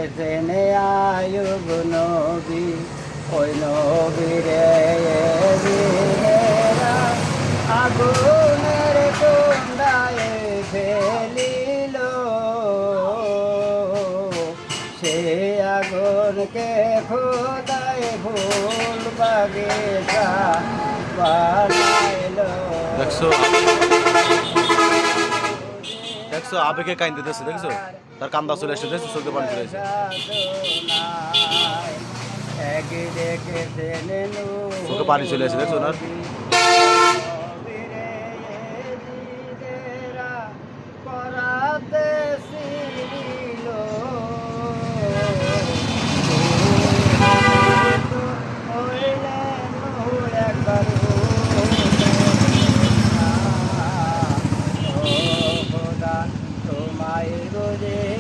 দেখেছেনে আয়ুব নবী ওই নবীরে বীরেরা আগুনের কুণ্ডায় ফেলিল সে আগুনকে খোদায় ফুল বাগিচা বানাইল। দেখছো দেখছো আবেগে কাইন্দে দেখছো দেখছো তার কান্দা চলে এসে দেখছো চোখে পানি চলে এসে চোখে পানি চলে এসে দেখছো না তোমায় রোজে